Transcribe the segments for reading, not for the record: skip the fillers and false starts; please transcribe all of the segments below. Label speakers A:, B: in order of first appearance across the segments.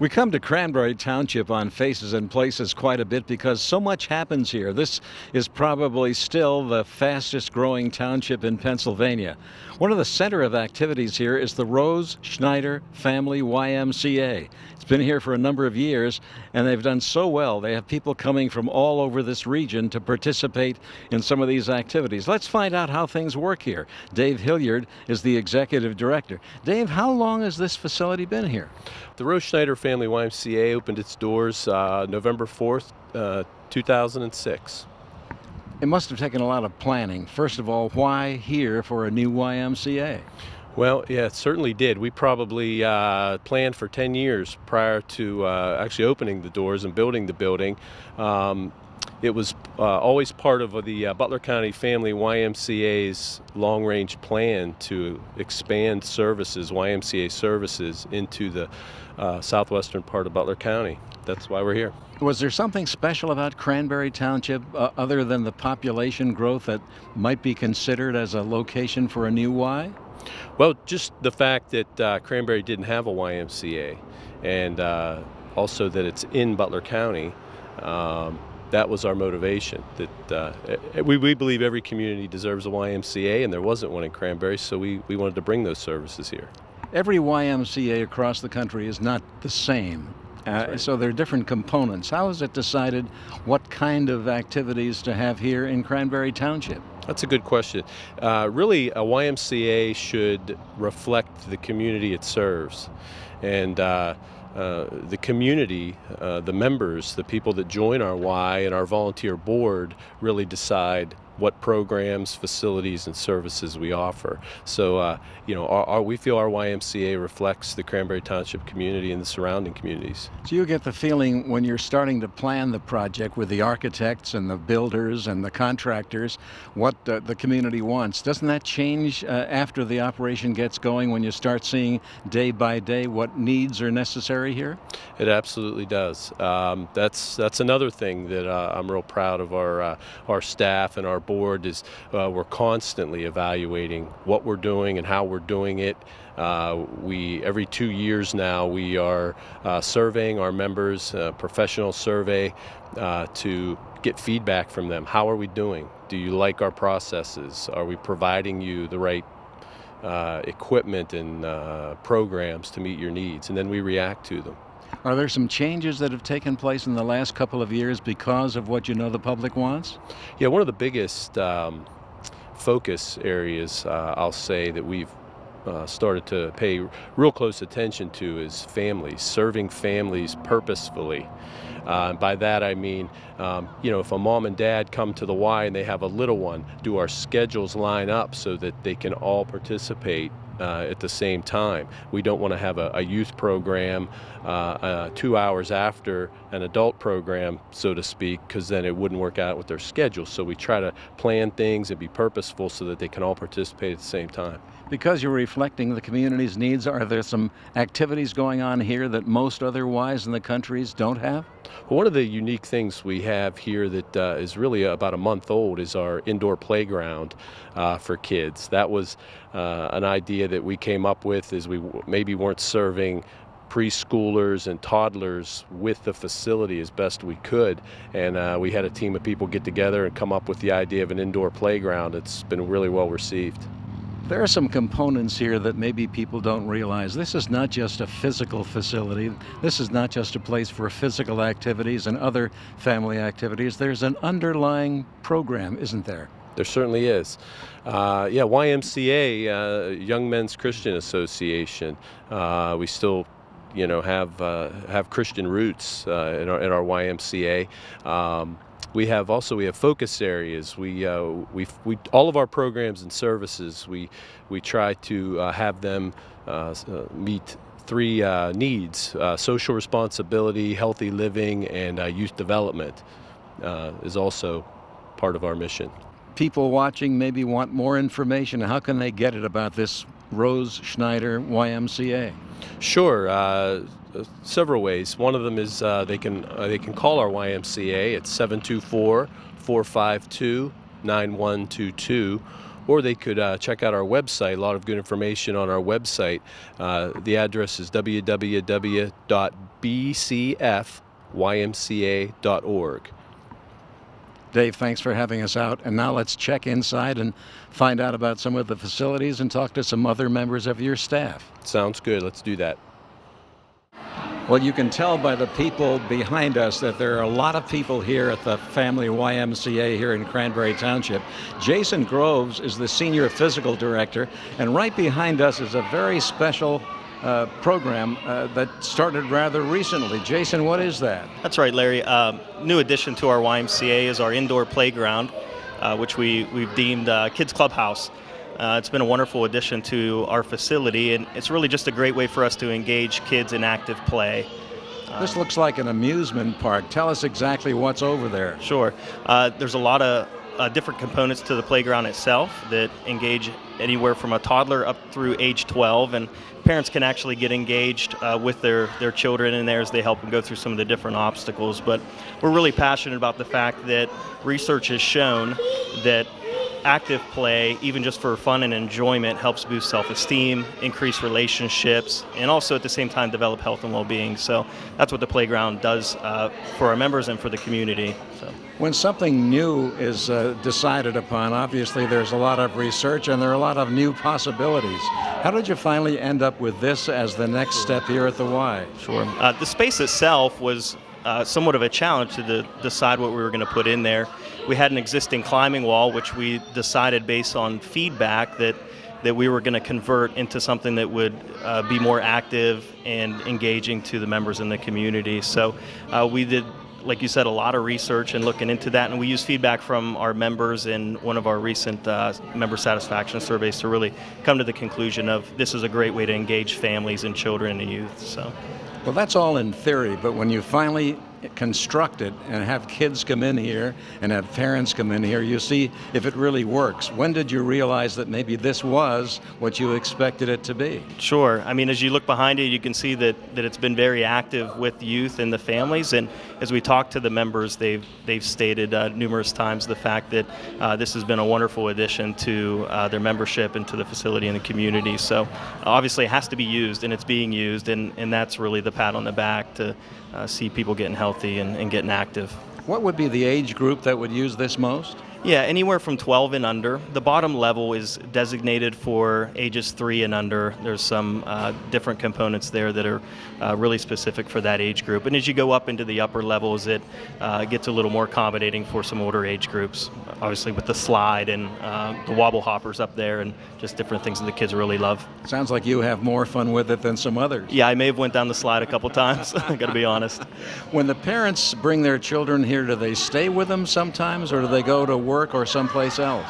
A: We come to Cranberry Township on Faces and Places quite a bit because so much happens here. This is probably still the fastest growing township in Pennsylvania. One of the center of activities here is the RUIZ Schneider Family YMCA. It's been here for a number of years and they've done so well. They have people coming from all over this region to participate in some of these activities. Let's find out how things work here. Dave Hilliard is the executive director. Dave, how long has this facility been here?
B: The RUIZ Schneider Family YMCA opened its doors November 4th, 2006.
A: It must have taken a lot of planning. First of all, why here for a new YMCA?
B: Well, yeah, it certainly did. We probably planned for 10 years prior to actually opening the doors and building the building. It was always part of the Butler County Family YMCA's long-range plan to expand services, YMCA services, into the southwestern part of Butler County. That's why we're here.
A: Was there something special about Cranberry Township other than the population growth that might be considered as a location for a new Y?
B: Well, just the fact that Cranberry didn't have a YMCA, and also that it's in Butler County. That was our motivation. That we believe every community deserves a YMCA, and there wasn't one in Cranberry, so we wanted to bring those services here.
A: Every YMCA across the country is not the same.
B: Right.
A: So there are different components. How is it decided what kind of activities to have here in Cranberry Township?
B: That's a good question. Really, a YMCA should reflect the community it serves. And the community, the members, the people that join our Y and our volunteer board really decide what programs, facilities, and services we offer. So, we feel our YMCA reflects the Cranberry Township community and the surrounding communities.
A: So you get the feeling when you're starting to plan the project with the architects and the builders and the contractors, what the community wants. Doesn't that change after the operation gets going when you start seeing day by day what needs are necessary here?
B: It absolutely does. That's another thing that I'm real proud of our staff and our board is we're constantly evaluating what we're doing and how we're doing it. Every 2 years now we are surveying our members, professional survey, to get feedback from them. How are we doing? Do you like our processes? Are we providing you the right equipment and programs to meet your needs? And then we react to them.
A: Are there some changes that have taken place in the last couple of years because of what you know the public wants?
B: Yeah, one of the biggest focus areas, I'll say, that we've started to pay real close attention to is families, serving families purposefully. By that I mean, if a mom and dad come to the Y and they have a little one, do our schedules line up so that they can all participate at the same time? We don't want to have a youth program 2 hours after an adult program, so to speak, because then it wouldn't work out with their schedule. So we try to plan things and be purposeful so that they can all participate at the same time.
A: Because you're reflecting the community's needs, are there some activities going on here that most other Ys in the countries don't have?
B: Well, one of the unique things we have here that is really about a month old is our indoor playground for kids. That was an idea that we came up with as we maybe weren't serving preschoolers and toddlers with the facility as best we could, and we had a team of people get together and come up with the idea of an indoor playground. It's been really well received.
A: There are some components here that maybe people don't realize. This is not just a physical facility. This is not just a place for physical activities and other family activities. There's an underlying program, isn't there?
B: There certainly is. YMCA, Young Men's Christian Association. We still, have Christian roots in our YMCA. We have focus areas. We all of our programs and services, we try to have them meet three needs: social responsibility, healthy living, and youth development is also part of our mission.
A: People watching maybe want more information. How can they get it about this RUIZ Schneider YMCA?
B: Sure. Several ways. One of them is they can call our YMCA at 724-452-9122, or they could check out our website. A lot of good information on our website. The address is www.bcfymca.org.
A: Dave, thanks for having us out. And now let's check inside and find out about some of the facilities and talk to some other members of your staff.
B: Sounds good. Let's do that.
A: Well, you can tell by the people behind us that there are a lot of people here at the Family YMCA here in Cranberry Township. Jason Groves is the Senior Physical Director, and right behind us is a very special program that started rather recently. Jason, what is that?
C: That's right, Larry. New addition to our YMCA is our indoor playground, which we've deemed Kids Clubhouse. It's been a wonderful addition to our facility, and it's really just a great way for us to engage kids in active play.
A: This looks like an amusement park. Tell us exactly what's over there.
C: Sure. There's a lot of different components to the playground itself that engage anywhere from a toddler up through age 12, and parents can actually get engaged with their children in there as they help them go through some of the different obstacles. But we're really passionate about the fact that research has shown that active play, even just for fun and enjoyment, helps boost self-esteem, increase relationships, and also at the same time develop health and well-being. So that's what the playground does for our members and for the community. So.
A: When something new is decided upon, obviously there's a lot of research and there are a lot of new possibilities. How did you finally end up with this as the next step here at the Y?
C: Sure. The space itself was somewhat of a challenge to decide what we were going to put in there. We had an existing climbing wall, which we decided based on feedback that we were going to convert into something that would be more active and engaging to the members in the community. So we did, like you said, a lot of research and looking into that, and we used feedback from our members in one of our recent member satisfaction surveys to really come to the conclusion of this is a great way to engage families and children and youth. So.
A: Well, that's all in theory, but when you finally construct it and have kids come in here and have parents come in here, you see if it really works. When did you realize that maybe this was what you expected it to be?
C: Sure. I mean, as you look behind it, you can see that it's been very active with youth and the families, and as we talk to the members, they've stated numerous times the fact that this has been a wonderful addition to their membership and to the facility and the community. So obviously it has to be used, and it's being used, and that's really the pat on the back to see people getting healthy and getting active.
A: What would be the age group that would use this most?
C: Yeah, anywhere from 12 and under. The bottom level is designated for ages 3 and under. There's some different components there that are really specific for that age group. And as you go up into the upper levels, it gets a little more accommodating for some older age groups, obviously with the slide and the wobble hoppers up there and just different things that the kids really love.
A: Sounds like you have more fun with it than some others.
C: Yeah, I may have went down the slide a couple times, I gotta be honest.
A: When the parents bring their children here, do they stay with them sometimes, or do they go to work or someplace else?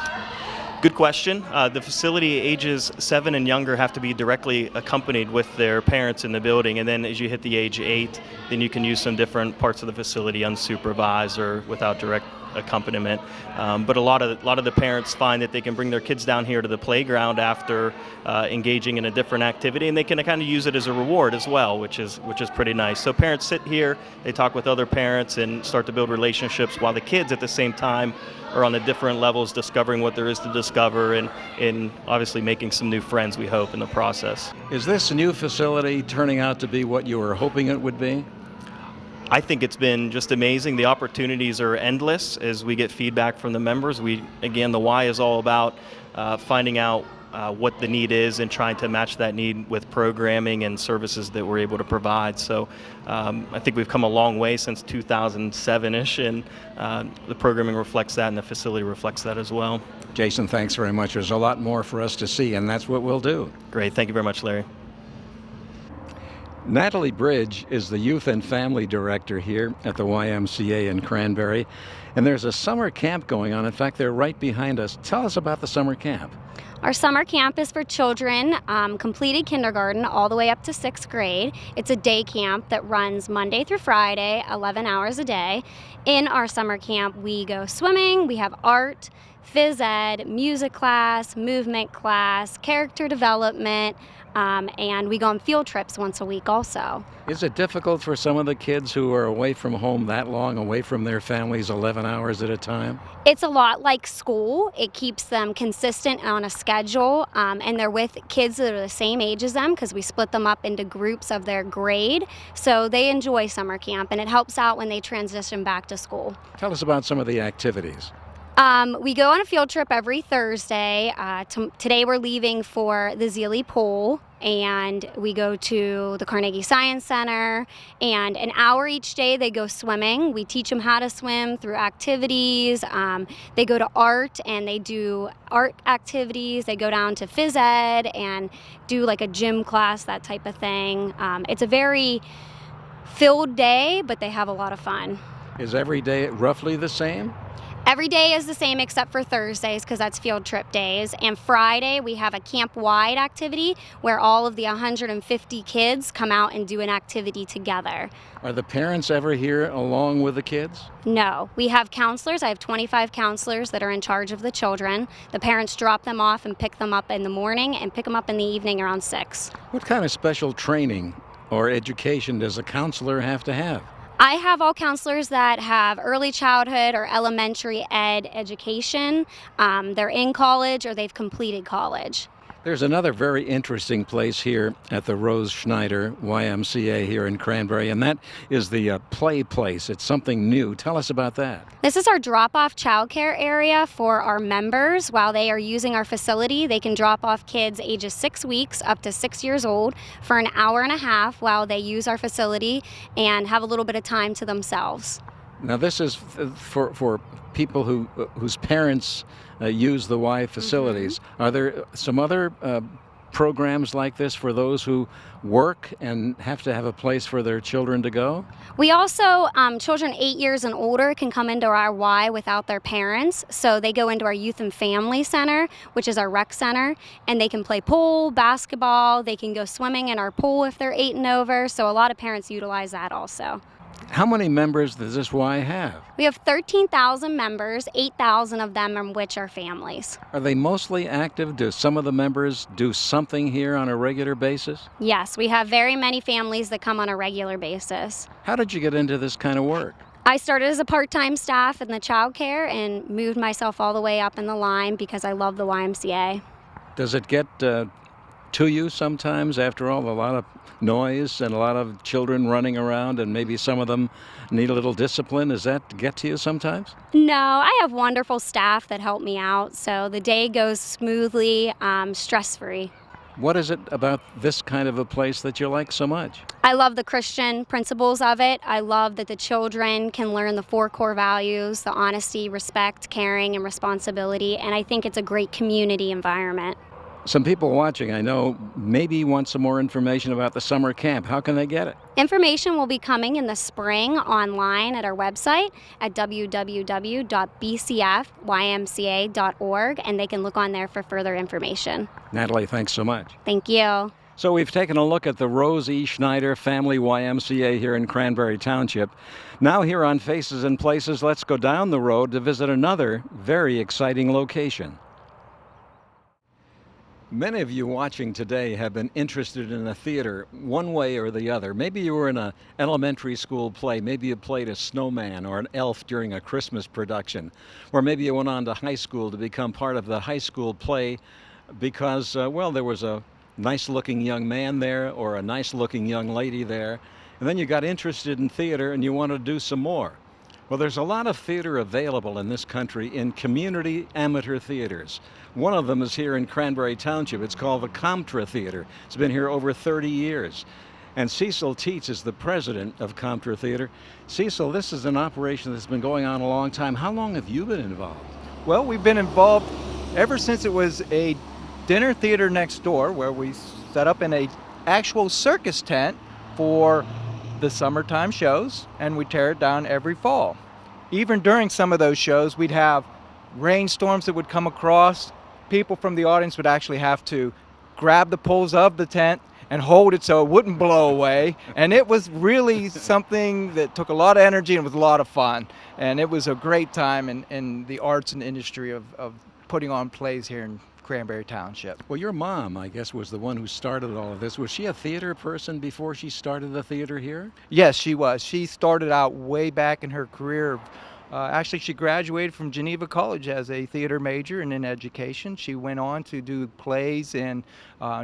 C: Good question. The facility ages 7 and younger have to be directly accompanied with their parents in the building, and then as you hit the age 8, then you can use some different parts of the facility unsupervised or without direct accompaniment. But a lot of the parents find that they can bring their kids down here to the playground after engaging in a different activity, and they can kind of use it as a reward as well, which is pretty nice. So parents sit here, they talk with other parents and start to build relationships, while the kids at the same time are on the different levels discovering what there is to discover and obviously making some new friends, we hope, in the process.
A: Is this new facility turning out to be what you were hoping it would be?
C: I think it's been just amazing. The opportunities are endless as we get feedback from the members. Again, the Y is all about finding out what the need is and trying to match that need with programming and services that we're able to provide. So I think we've come a long way since 2007-ish, and the programming reflects that and the facility reflects that as well.
A: Jason, thanks very much. There's a lot more for us to see, and that's what we'll do.
C: Great. Thank you very much, Larry.
A: Natalie Bridge is the Youth and Family Director here at the YMCA in Cranberry, and there's a summer camp going on. In fact, they're right behind us. Tell us about the summer camp.
D: Our summer camp is for children completed kindergarten all the way up to 6th grade. It's a day camp that runs Monday through Friday, 11 hours a day. In our summer camp, we go swimming, we have art, phys ed, music class, movement class, character development, and we go on field trips once a week also.
A: Is it difficult for some of the kids who are away from home that long, away from their families 11 hours at a time?
D: It's a lot like school. It keeps them consistent on a schedule, and they're with kids that are the same age as them because we split them up into groups of their grade. So they enjoy summer camp, and it helps out when they transition back to school.
A: Tell us about some of the activities.
D: We go on a field trip every Thursday. Today we're leaving for the Zealy Pool, and we go to the Carnegie Science Center, and an hour each day they go swimming. We teach them how to swim through activities. They go to art and they do art activities. They go down to phys ed and do like a gym class, that type of thing. It's a very filled day, but they have a lot of fun.
A: Is every day roughly the same?
D: Every day is the same except for Thursdays because that's field trip days. And Friday we have a camp-wide activity where all of the 150 kids come out and do an activity together.
A: Are the parents ever here along with the kids?
D: No. We have counselors. I have 25 counselors that are in charge of the children. The parents drop them off and pick them up in the morning and pick them up in the evening around 6.
A: What kind of special training or education does a counselor have to have?
D: I have all counselors that have early childhood or elementary ed education. They're in college or they've completed college.
A: There's another very interesting place here at the Rose Schneider YMCA here in Cranberry, and that is the play place. It's something new. Tell us about that.
D: This is our drop-off childcare area for our members. While they are using our facility, they can drop off kids ages 6 weeks up to 6 years old for an hour and a half while they use our facility and have a little bit of time to themselves.
A: Now this is for people whose parents use the Y facilities.
D: Mm-hmm.
A: Are there some other programs like this for those who work and have to have a place for their children to go?
D: We also, children 8 years and older can come into our Y without their parents. So they go into our Youth and Family Center, which is our rec center, and they can play pool, basketball, they can go swimming in our pool if they're 8 and over. So a lot of parents utilize that also.
A: How many members does this Y have?
D: We have 13,000 members, 8,000 of them of which are families.
A: Are they mostly active? Do some of the members do something here on a regular basis?
D: Yes, we have very many families that come on a regular basis.
A: How did you get into this kind of work?
D: I started as a part-time staff in the child care and moved myself all the way up in the line because I love the YMCA.
A: Does it get to you sometimes, after all, a lot of noise and a lot of children running around and maybe some of them need a little discipline? Does that get to you sometimes?
D: No, I have wonderful staff that help me out, so the day goes smoothly, stress-free.
A: What is it about this kind of a place that you like so much?
D: I love the Christian principles of it. I love that the children can learn the 4 core values, the honesty, respect, caring, and responsibility, and I think it's a great community environment.
A: Some people watching, I know, maybe want some more information about the summer camp. How can they get it?
D: Information will be coming in the spring online at our website at www.bcfymca.org, and they can look on there for further information.
A: Natalie, thanks so much.
D: Thank you.
A: So we've taken a look at the Rose E. Schneider Family YMCA here in Cranberry Township. Now here on Faces and Places, let's go down the road to visit another very exciting location. Many of you watching today have been interested in a theater one way or the other. Maybe you were in an elementary school play, maybe you played a snowman or an elf during a Christmas production, or maybe you went on to high school to become part of the high school play because, well, there was a nice-looking young man there or a nice-looking young lady there, and then you got interested in theater and you wanted to do some more. Well, there's a lot of theater available in this country in community amateur theaters. One of them is here in Cranberry Township. It's called the Comtra Theater. It's been here over 30 years. And CECIL TEETS is the president of Comtra Theater. CECIL, this is an operation that's been going on a long time. How long have you been involved?
E: Well, we've been involved ever since it was a dinner theater next door where we set up in a actual circus tent for the summertime shows, and we tear it down every fall. Even during some of those shows, we'd have rainstorms that would come across. People from the audience would actually have to grab the poles of the tent and hold it so it wouldn't blow away. And it was really something that took a lot of energy and was a lot of fun. And it was a great time in the arts and industry of putting on plays here in Cranberry Township.
A: Well, your mom, I guess, was the one who started all of this. Was she a theater person before she started the theater here?
E: Yes, she was. She started out way back in her career. Actually, she graduated from Geneva College as a theater major and in education. She went on to do plays and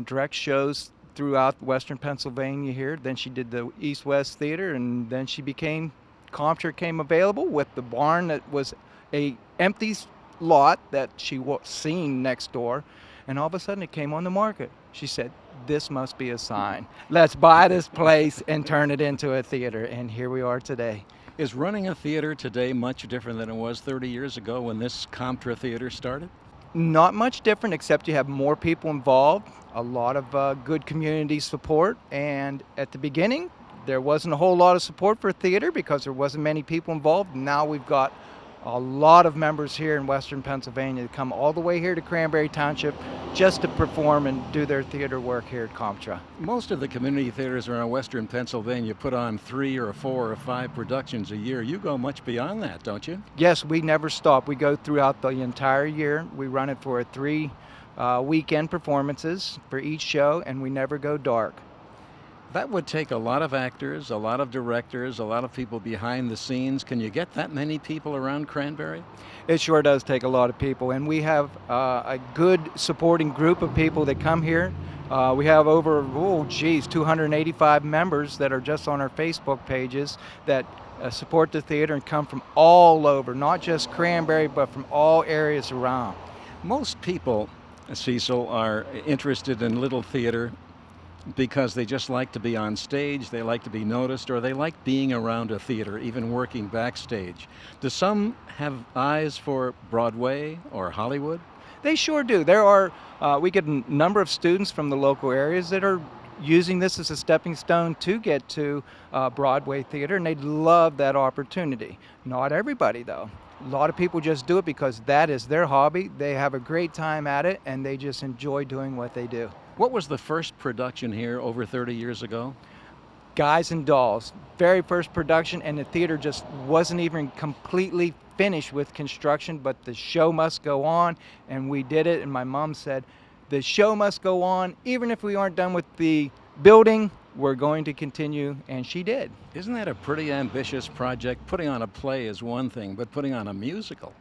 E: direct shows throughout Western Pennsylvania here. Then she did the East-West Theater, and then she became, Comtra came available with the barn that was a empty lot that she was seen next door, and all of a sudden it came on the market. She said, this must be a sign. Let's buy this place and turn it into a theater, and here we are today.
A: Is running a theater today much different than it was 30 years ago when this Comtra Theater started?
E: Not much different, except you have more people involved, a lot of good community support, and at the beginning there wasn't a whole lot of support for theater because there wasn't many people involved. Now we've got a lot of members here in Western Pennsylvania that come all the way here to Cranberry Township just to perform and do their theater work here at Comtra.
A: Most of the community theaters around Western Pennsylvania put on 3 or 4 or 5 productions a year. You go much beyond that, don't you?
E: Yes, we never stop. We go throughout the entire year. We run it for 3 weekend performances for each show, and we never go dark.
A: That would take a lot of actors, a lot of directors, a lot of people behind the scenes. Can you get that many people around Cranberry?
E: It sure does take a lot of people, and we have a good supporting group of people that come here. We have over, 285 members that are just on our Facebook pages that support the theater and come from all over, not just Cranberry, but from all areas around.
A: Most people, Cecil, are interested in little theater because they just like to be on stage, they like to be noticed, or they like being around a theater, even working backstage. Do some have eyes for Broadway or Hollywood?
E: They sure do. There are, we get a number of students from the local areas that are using this as a stepping stone to get to Broadway theater, and they'd love that opportunity. Not everybody, though. A lot of people just do it because that is their hobby. They have a great time at it, and they just enjoy doing what they do.
A: What was the first production here over 30 years ago?
E: Guys and Dolls. Very first production, and the theater just wasn't even completely finished with construction, but the show must go on, and we did it, and my mom said, the show must go on, even if we aren't done with the building, we're going to continue, and she did.
A: Isn't that a pretty ambitious project? Putting on a play is one thing, but putting on a musical.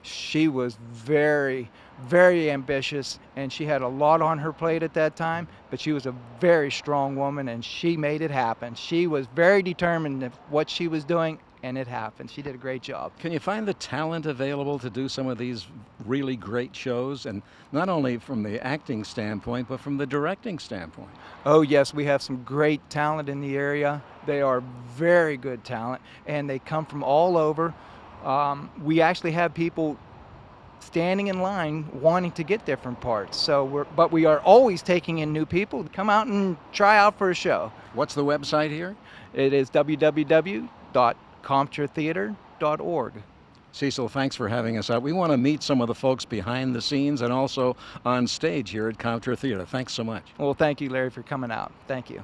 E: She was very, very ambitious, and she had a lot on her plate at that time, but she was a very strong woman, and she made it happen. She was very determined in what she was doing, and it happened. She did a great job.
A: Can you find the talent available to do some of these really great shows, and not only from the acting standpoint, but from the directing standpoint?
E: Oh yes, we have some great talent in the area. They are very good talent, and they come from all over. We actually have people standing in line wanting to get different parts. But we are always taking in new people to come out and try out for a show.
A: What's the website here?
E: It is www.comtratheater.org.
A: Cecil, thanks for having us out. We want to meet some of the folks behind the scenes and also on stage here at Comtra Theater. Thanks so much.
E: Well, thank you, Larry, for coming out. Thank you.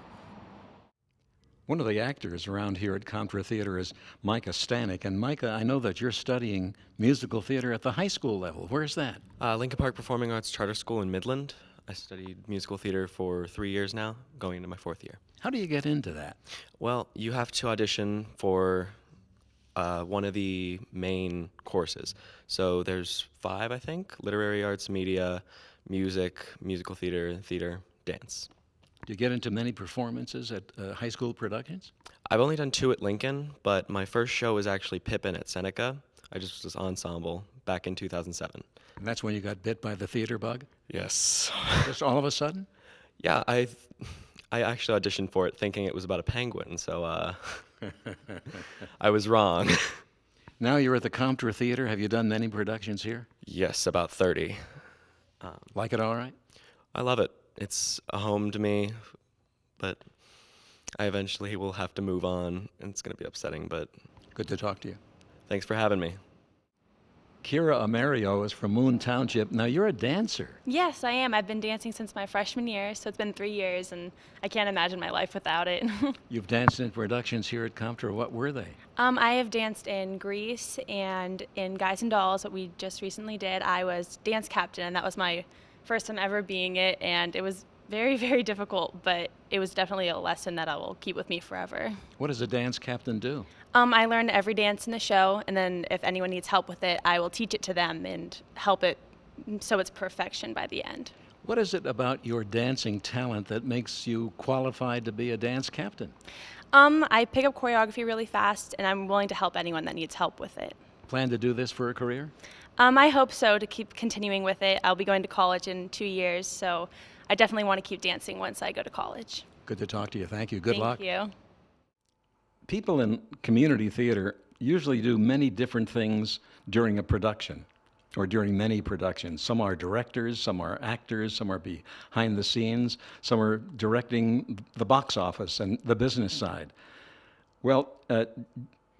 A: One of the actors around here at Comtra Theater is MICAH STANEK. And MICAH, I know that you're studying musical theater at the high school level. Where's that?
F: Lincoln Park Performing Arts Charter School in Midland. I studied musical theater for 3 years now, going into my 4th year.
A: How do you get into that?
F: Well, you have to audition for one of the main courses. So there's 5, I think: literary arts, media, music, musical theater, theater, dance.
A: Do you get into many performances at high school productions?
F: I've only done 2 at Lincoln, but my first show was actually Pippin at Seneca. I just was ensemble back in 2007.
A: And that's when you got bit by the theater bug?
F: Yes.
A: Just all of a sudden?
F: Yeah, I actually auditioned for it thinking it was about a penguin, so I was wrong.
A: Now you're at the Comtra Theater. Have you done many productions here?
F: Yes, about 30.
A: Like it all right?
F: I love it. It's a home to me, but I eventually will have to move on, and it's going to be upsetting, but...
A: Good to talk to you.
F: Thanks for having me.
A: KIERA AMERIO is from Moon Township. Now, you're a dancer.
G: Yes, I am. I've been dancing since my freshman year, so it's been 3 years, and I can't imagine my life without it.
A: You've danced in productions here at Comtra. What were they?
G: I have danced in Grease and in Guys and Dolls, what we just recently did. I was dance captain, and that was my first time ever being it, and it was very, very difficult, but it was definitely a lesson that I will keep with me forever.
A: What does a dance captain do?
G: I learn every dance in the show, and then if anyone needs help with it, I will teach it to them and help it so it's perfection by the end.
A: What is it about your dancing talent that makes you qualified to be a dance captain?
G: I pick up choreography really fast, and I'm willing to help anyone that needs help with it.
A: Plan to do this for a career?
G: I hope so, to keep continuing with it. I'll be going to college in 2 years, so I definitely want to keep dancing once I go to college.
A: Good to talk to you. Thank you. Good luck.
G: Thank you.
A: People in community theater usually do many different things during a production or during many productions. Some are directors, some are actors, some are behind the scenes, some are directing the box office and the business side. Well,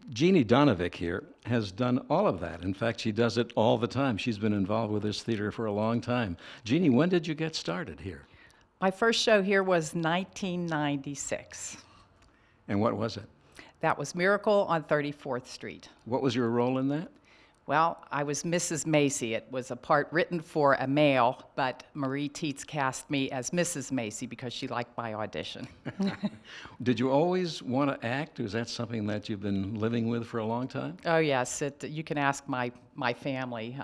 A: Jeannie DONOVIC here has done all of that. In fact, she does it all the time. She's been involved with this theater for a long time. Jeannie, when did you get started here?
H: My first show here was 1996.
A: And what was it?
H: That was Miracle on 34th Street.
A: What was your role in that?
H: Well, I was Mrs. Macy. It was a part written for a male, but Marie TEETS cast me as Mrs. Macy because she liked my audition.
A: Did you always want to act? Is that something that you've been living with for a long time?
H: Oh, yes. You can ask my family.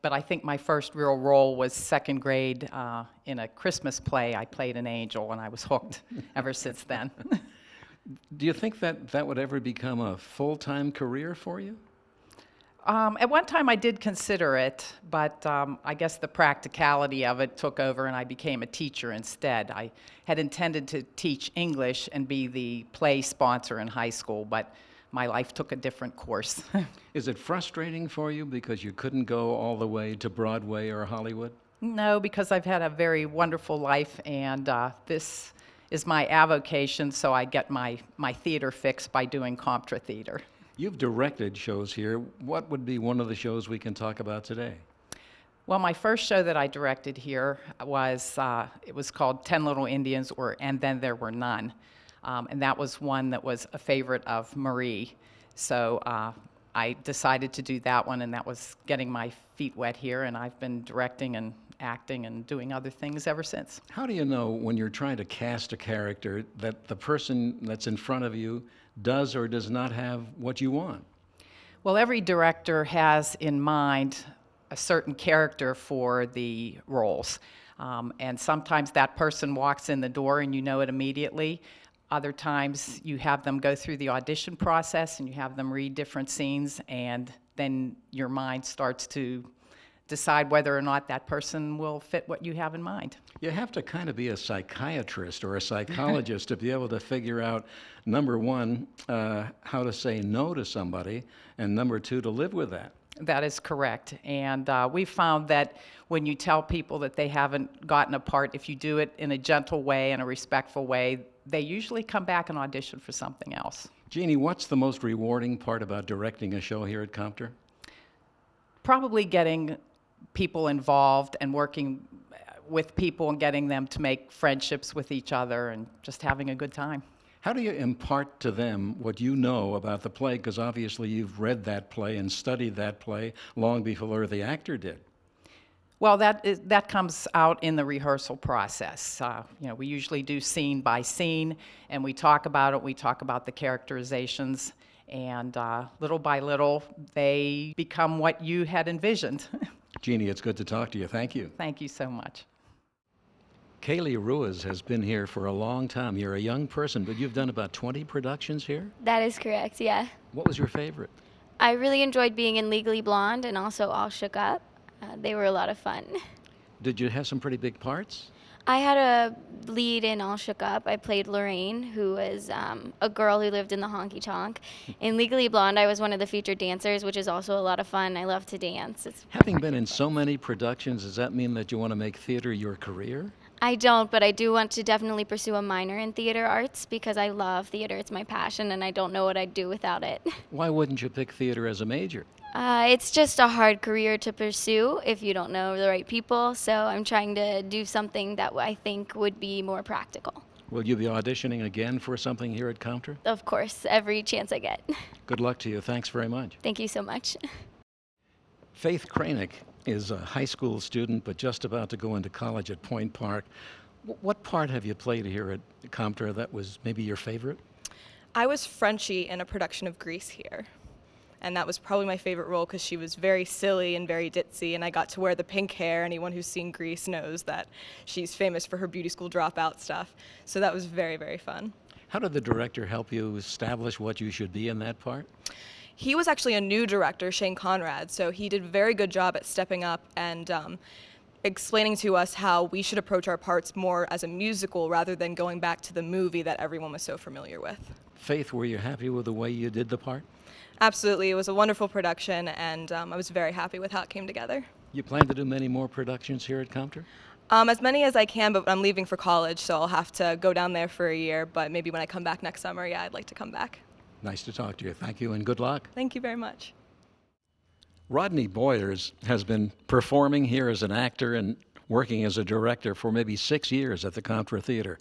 H: But I think my first real role was second grade in a Christmas play. I played an angel, and I was hooked ever since then.
A: Do you think that that would ever become a full-time career for you?
H: At one time I did consider it, but I guess the practicality of it took over and I became a teacher instead. I had intended to teach English and be the play sponsor in high school, but my life took a different course.
A: Is it frustrating for you because you couldn't go all the way to Broadway or Hollywood?
H: No, because I've had a very wonderful life, and this is my avocation, so I get my theater fix by doing Comtra theater.
A: You've directed shows here. What would be one of the shows we can talk about today?
H: Well, my first show that I directed here was, it was called 10 Little Indians, And Then There Were None. And that was one that was a favorite of Marie. So I decided to do that one, and that was getting my feet wet here, and I've been directing and acting and doing other things ever since.
A: How do you know when you're trying to cast a character that the person that's in front of you does or does not have what you want?
H: Well, every director has in mind a certain character for the roles. And sometimes that person walks in the door and you know it immediately. Other times you have them go through the audition process and you have them read different scenes, and then your mind starts to decide whether or not that person will fit what you have in mind.
A: You have to kind of be a psychiatrist or a psychologist to be able to figure out, number one, how to say no to somebody, and number two, to live with that.
H: That is correct. And we found that when you tell people that they haven't gotten a part, if you do it in a gentle way and a respectful way, they usually come back and audition for something else.
A: Jeannie, what's the most rewarding part about directing a show here at Comtra?
H: Probably getting people involved and working with people and getting them to make friendships with each other and just having a good time.
A: How do you impart to them what you know about the play? Because obviously you've read that play and studied that play long before the actor did.
H: Well, that comes out in the rehearsal process. You know, we usually do scene by scene, and we talk about it. We talk about the characterizations, and little by little, they become what you had envisioned.
A: Jeannie, it's good to talk to you. Thank you.
H: Thank you so much.
A: RUIZ has been here for a long time. You're a young person, but you've done about 20 productions here?
D: That is correct, yeah.
A: What was your favorite?
D: I really enjoyed being in Legally Blonde and also All Shook Up. They were a lot of fun.
A: Did you have some pretty big parts?
D: I had a lead in All Shook Up. I played Lorraine, who was a girl who lived in the honky tonk. In Legally Blonde, I was one of the featured dancers, which is also a lot of fun. I love to dance.
A: Having been in so many productions, does that mean that you want to make theater your career?
D: I don't, but I do want to definitely pursue a minor in theater arts because I love theater. It's my passion, and I don't know what I'd do without it.
A: Why wouldn't you pick theater as a major?
D: It's just a hard career to pursue if you don't know the right people, so I'm trying to do something that I think would be more practical.
A: Will you be auditioning again for something here at Comtra?
D: Of course, every chance I get.
A: Good luck to you. Thanks very much.
D: Thank you so much.
A: Faith KRAYNIK is a high school student, but just about to go into college at Point Park. What part have you played here at Comtra that was maybe your favorite?
I: I was Frenchie in a production of Grease here. And that was probably my favorite role because she was very silly and very ditzy, and I got to wear the pink hair. Anyone who's seen Grease knows that she's famous for her beauty school dropout stuff. So that was very, very fun.
A: How did the director help you establish what you should be in that part?
I: He was actually a new director, Shane Conrad, so he did a very good job at stepping up and explaining to us how we should approach our parts more as a musical rather than going back to the movie that everyone was so familiar with.
A: Faith, were you happy with the way you did the part?
I: Absolutely. It was a wonderful production, and I was very happy with how it came together.
A: You plan to do many more productions here at Comtra?
I: As many as I can, but I'm leaving for college, so I'll have to go down there for a year, but maybe when I come back next summer, yeah, I'd like to come back.
A: Nice to talk to you. Thank you and good luck.
I: Thank you very much.
A: Rodney Boyers has been performing here as an actor and working as a director for maybe 6 years at the Comtra Theater.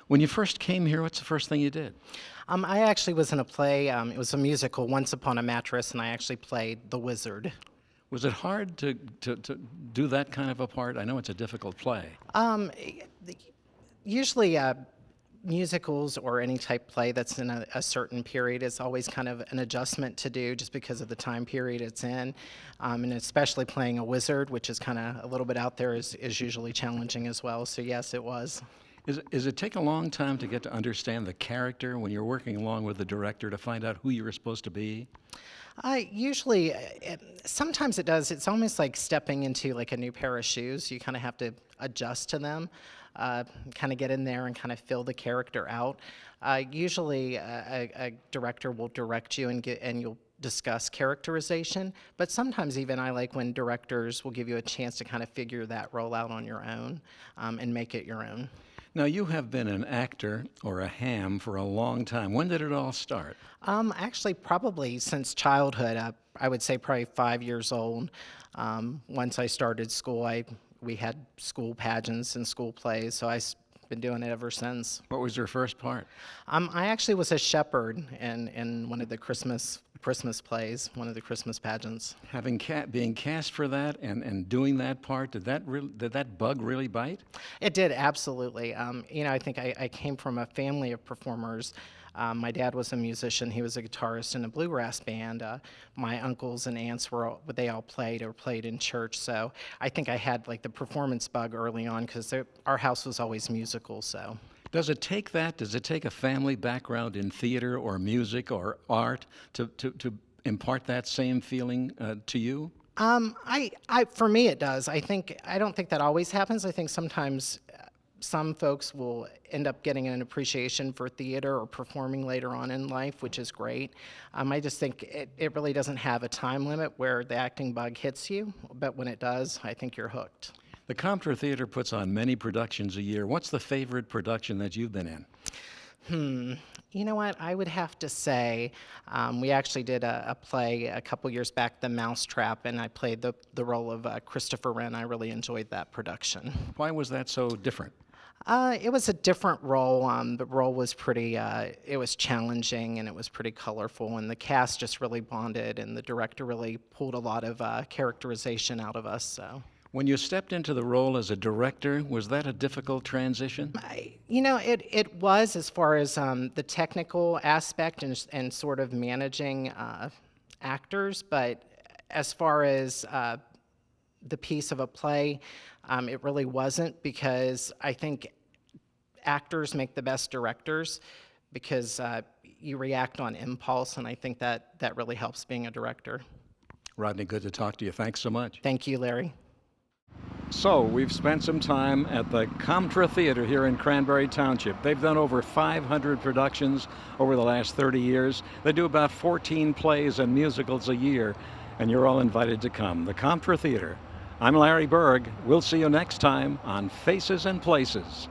A: When you first came here, what's the first thing you did?
J: I actually was in a play. It was a musical, Once Upon a Mattress, and I actually played the wizard.
A: Was it hard to do that kind of a part? I know it's a difficult play.
J: Usually musicals or any type play that's in a certain period is always kind of an adjustment to do just because of the time period it's in. And especially playing a wizard, which is kind of a little bit out there, is usually challenging as well. So yes, it was.
A: Is it take a long time to get to understand the character when you're working along with the director to find out who you're supposed to be?
J: Usually, sometimes it does. It's almost like stepping into like a new pair of shoes. You kind of have to adjust to them, kind of get in there and kind of fill the character out. Usually, a director will direct you and you'll discuss characterization, but sometimes even I like when directors will give you a chance to kind of figure that role out on your own and make it your own.
A: Now, you have been an actor or a ham for a long time. When did it all start?
J: Actually, probably since childhood. I would say probably 5 years old. Once I started school, we had school pageants and school plays, so I've been doing it ever since.
A: What was your first part?
J: I actually was a shepherd in one of the Christmas plays, one of the Christmas pageants.
A: Being cast for that and doing that part, did that bug really bite?
J: It did, absolutely. You know, I think I came from a family of performers. My dad was a musician. He was a guitarist in a bluegrass band. My uncles and aunts they all played or played in church. So I think I had like the performance bug early on because our house was always musical. So.
A: Does it take that? Does it take a family background in theater or music or art to impart that same feeling to you?
J: For me, it does. I don't think that always happens. I think sometimes some folks will end up getting an appreciation for theater or performing later on in life, which is great. I just think it really doesn't have a time limit where the acting bug hits you, but when it does, I think you're hooked.
A: The Comtra Theater puts on many productions a year. What's the favorite production that you've been in?
J: You know what? I would have to say we actually did a play a couple years back, The Mousetrap, and I played the role of Christopher Wren. I really enjoyed that production.
A: Why was that so different?
J: It was a different role. The role was pretty, it was challenging and it was pretty colorful, and the cast just really bonded, and the director really pulled a lot of characterization out of us. So.
A: When you stepped into the role as a director, was that a difficult transition?
J: You know, it was, as far as the technical aspect and sort of managing actors, but as far as the piece of a play, it really wasn't, because I think actors make the best directors because you react on impulse, and I think that really helps being a director.
A: Rodney, good to talk to you. Thanks so much.
J: Thank you, Larry.
A: So we've spent some time at the Comtra Theater here in Cranberry Township. They've done over 500 productions over the last 30 years. They do about 14 plays and musicals a year, and you're all invited to come. The Comtra Theater. I'm Larry Berg. We'll see you next time on Faces and Places.